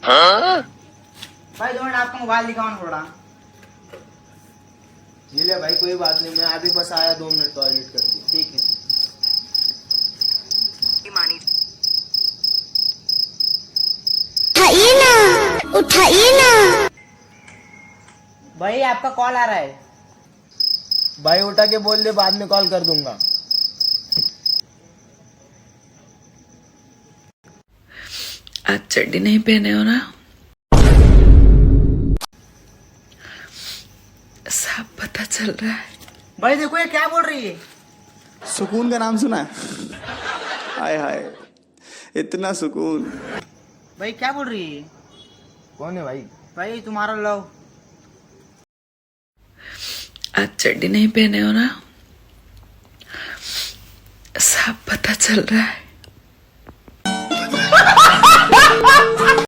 भाई 2 मिनट आपको मोबाइल दिखाओ ना थोड़ा। ये ले भाई, कोई बात नहीं, मैं अभी बस आया, 2 मिनट टॉयलेट कर दिया। ठीक है। उठाइए ना, उठाइए ना। भाई आपका कॉल आ रहा है। भाई उठा के बोल दे, बाद में कॉल कर दूंगा। आज चड्डी नहीं पहने हो ना? सब पता चल रहा है। भाई देखो ये क्या बोल रही है। सुकून का नाम सुना है? हाय हाय, इतना सुकून। भाई क्या बोल रही है। कौन है भाई? भाई तुम्हारा लव। आज चड्डी नहीं पहने हो ना? सब पता चल रहा है।